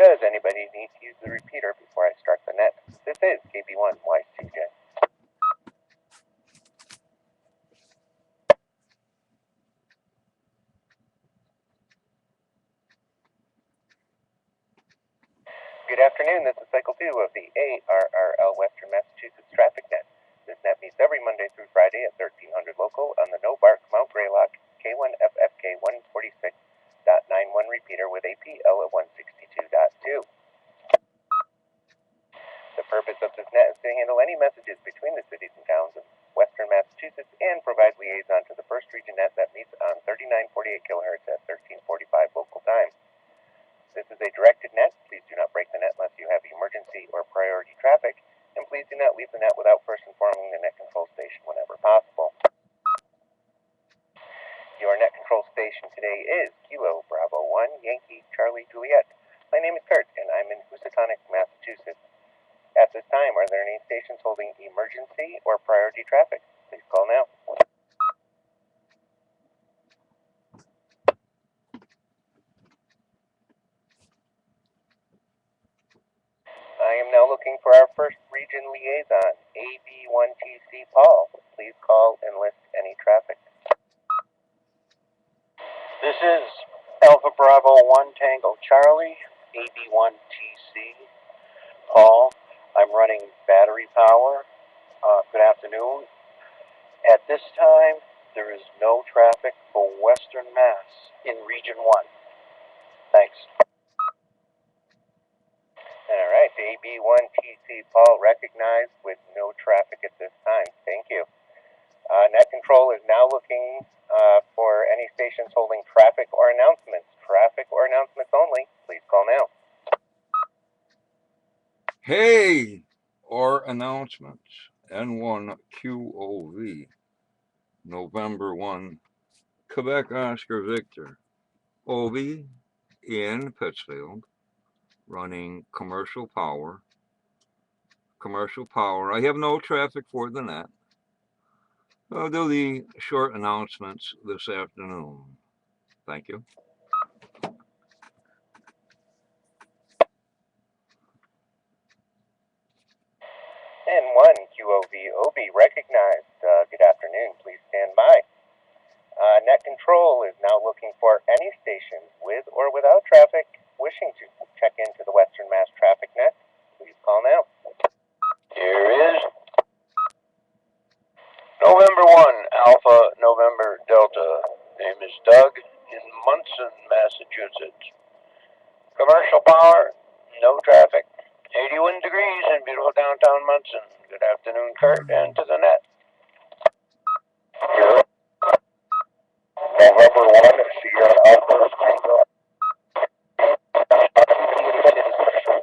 Does anybody need to use the repeater before I start the net? This is KB1YCJ. Good afternoon, this is Cycle 2 of the ARRL Western Massachusetts Traffic Net. This net meets every Monday through Friday at 1300 local on the no-bark Mount Greylock K1FFK 146.91 repeater with APL at 162.2. The purpose of this net is to handle any messages between the cities and towns of Western Massachusetts and provide liaison to the first region net that meets on 3948 kHz at 1345 local time. This is a directed net. Please do not break the net unless you have emergency or priority traffic, and please do not leave the net without first informing the net control station whenever possible. Your net control station today is Kilo Bravo 1 Yankee Charlie Juliet. My name is Kurt, and I'm in Housatonic, Massachusetts. At this time, are there any stations holding emergency or priority traffic? Please call now. I am now looking for our first region liaison, AB1TC Paul. Please call and list any traffic. This is Alpha Bravo 1 Tango Charlie, AB1TC Paul. I'm running battery power. Good afternoon. At this time, there is no traffic for Western Mass in Region 1. Thanks. All right, AB1TC Paul recognized with no traffic at this time. Thank you. Net control is now looking for any stations holding traffic or announcements. Traffic or announcements only. Please call now. Hey, or announcements. N1 QOV, November 1, Quebec Oscar Victor, OV in Pittsfield, running commercial power. I have no traffic for the net. I'll do the short announcements this afternoon. Thank you. N1 QOV OB recognized. Good afternoon. Please stand by. Net control is now looking for any stations with or without traffic wishing to check into the Western Mass traffic net. Please call now. Here is November 1 Alpha November Delta. Name is Doug in Munson, Massachusetts. Commercial power, no traffic. 81 degrees in beautiful downtown Munson. Good afternoon, Kurt, and to the net. November 1, Sierra Alpha Tango.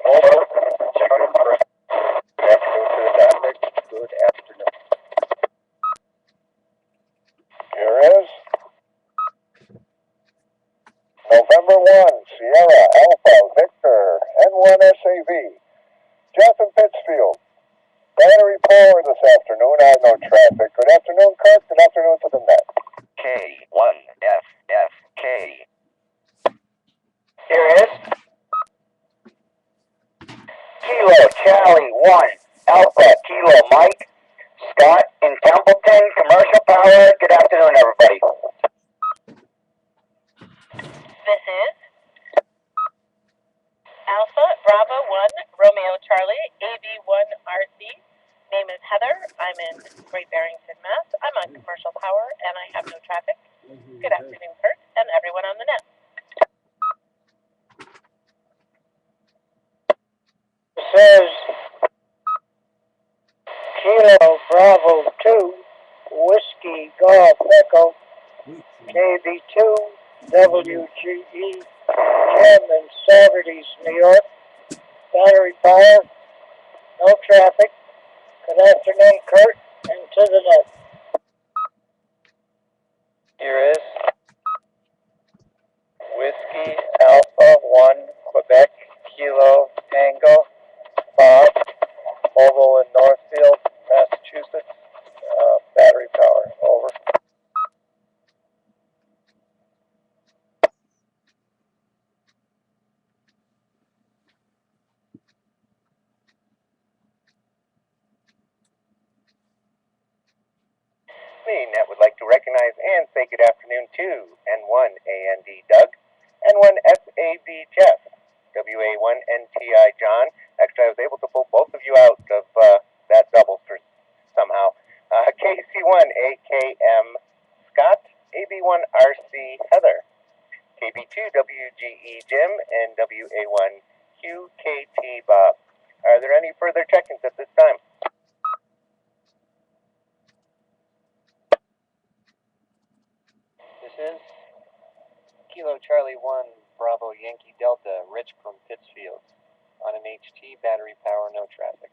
Over. Good afternoon to the traffic. Good afternoon. Here is November 1, Sierra Alpha Victor, N1 SAV. Jeff in Pittsfield. Battery power this afternoon. I have no traffic. Good afternoon, Kurt. Good afternoon to the net. K1FFK. Here is Kilo Charlie 1 Alpha Kilo Mike Scott in Templeton. Commercial power. Good afternoon, everybody. This is Alpha Bravo 1 Romeo Charlie AB1RC. Name is Heather. I'm in Great Barrington, Mass. I'm on commercial power and I have no traffic. Good afternoon, Kurt, and everyone on the net. This is Kilo Bravo 2 Whiskey Golf Echo KB2 WGE Jim in Saturdays, New York. Battery power, no traffic. Good afternoon, Kurt, and to the net. Here is Whiskey Alpha 1 Quebec Kilo Tango Bob Mobile in Northfield, Massachusetts. Battery power. Over. recognize and say good afternoon to N1AND Doug, N1SAV Jeff, WA1NTI John. Actually, I was able to pull both of you out of that doubles for somehow. KC1AKM Scott, AB1RC Heather, KB2WGE Jim, and WA1QKT Bob. Are there any further check-ins at this time? This is Kilo Charlie 1 Bravo Yankee Delta, Rich from Pittsfield. On an HT, battery power, no traffic.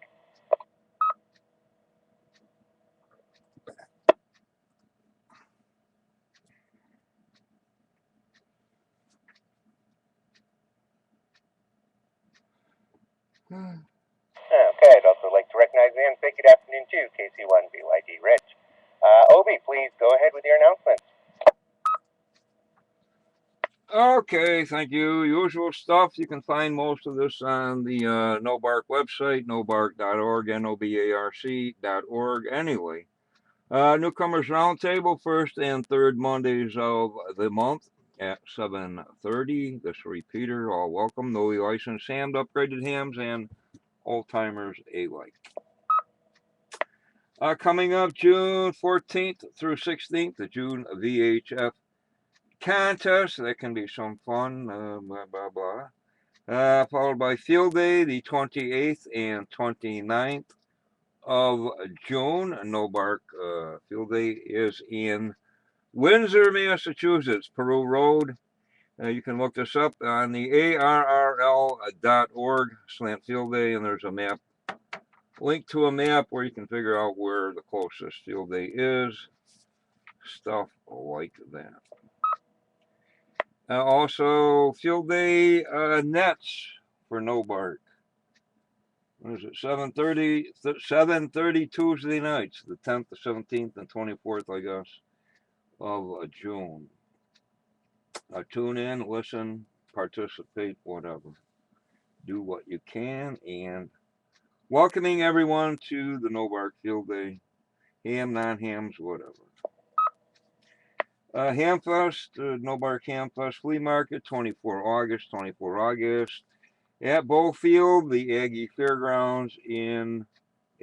Okay, I'd also like to recognize and say good afternoon to KC1BYD Rich. Obi, please go ahead with your announcements. Okay, thank you. Usual stuff. You can find most of this on the NoBark website, nobark.org, nobarc.org. Anyway, Newcomers Roundtable, first and third Mondays of the month at 7:30. This repeater, all welcome. No licensed hams, upgraded hams, and old timers alike. Coming up June 14th through 16th, the June VHF contest. That can be some fun, blah, blah, blah. Followed by Field Day, the 28th and 29th of June. NoBark Field Day is in Windsor, Massachusetts, Peru Road. You can look this up on the arrl.org/field day, and there's a map, link to a map where you can figure out where the closest field day is, stuff like that. Also, field day nets for NoBark. What is it? 7:30 Tuesday nights, the 10th, the 17th, and 24th, I guess, of June. Tune in, listen, participate, whatever. Do what you can, and welcoming everyone to the NoBark Field Day, ham, non-hams, whatever. Hamfest, NoBark Hamfest Flea Market, 24 August, at Bowfield, the Aggie Fairgrounds in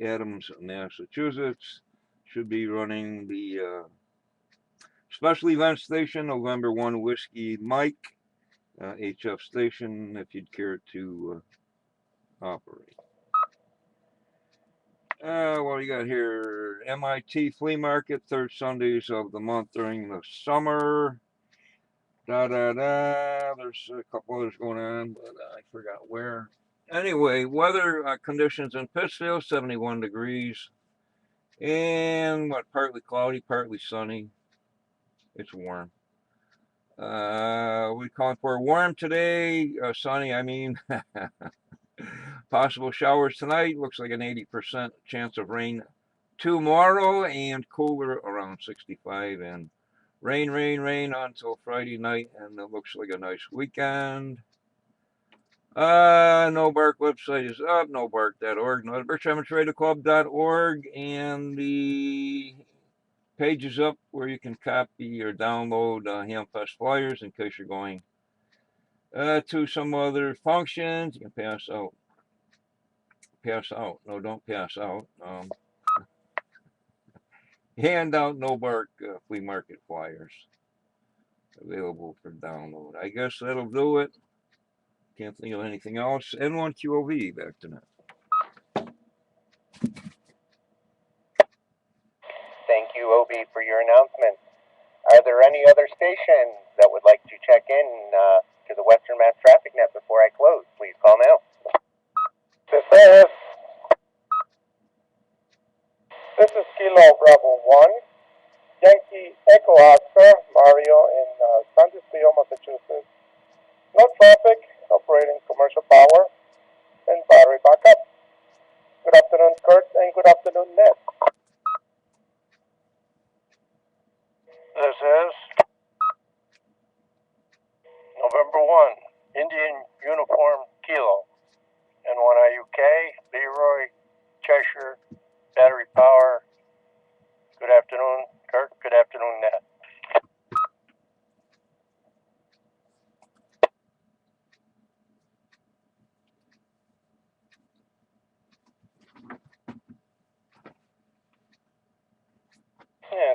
Adams, Massachusetts. Should be running the special event station, November 1 Whiskey Mike, HF station, if you'd care to operate. What do you got here? MIT Flea Market, third Sundays of the month during the summer. There's a couple others going on, but I forgot where. Anyway, weather conditions in Pittsfield, 71 degrees. And partly cloudy, partly sunny. It's warm. We calling for warm today, sunny, I mean. Possible showers tonight, looks like an 80% chance of rain tomorrow, and cooler around 65, and rain until Friday night, and it looks like a nice weekend. NoBark website is up, nobark.org, berkshiretraderclub.org, and the page is up where you can copy or download Hamfest flyers in case you're going to some other functions. You can pass out. No, don't pass out. Hand out NoBark flea market flyers available for download. I guess that'll do it. Can't think of anything else. N1QOV, back to net. Thank you, Obi, for your announcement. Are there any other stations that would like to check in to the Western Mass Traffic Net before I close? Please call now. This is Kilo Bravo 1, Yankee Echo Oscar, Mario in Sandusky, Massachusetts. No traffic, operating commercial power, and battery backup. Good afternoon, Kurt, and good afternoon, Ned. This is November 1, Indian Uniform Kilo, N1IUK, Leroy, Cheshire, battery power. Good afternoon, Kurt. Good afternoon, Ned.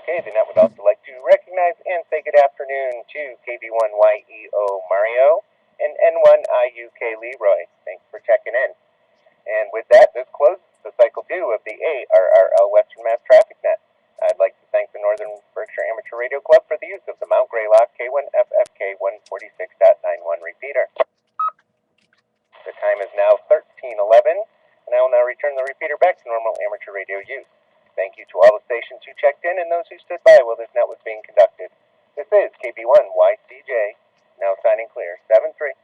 Okay, the net would also like to recognize and say good afternoon to KB1YEO Mario and N1IUK Leroy. Thanks for checking in. And with that, this closes the cycle 2 of the ARRL Western Mass Traffic Net. I'd like to thank the Northern Berkshire Amateur Radio Club for the use of the Mount Greylock K1FFK 146.91 repeater. The time is now 13:11, and I will now return the repeater back to normal amateur radio use. Thank you to all the stations who checked in and those who stood by while this net was being conducted. This is KB1YCJ, now signing clear, 7-3.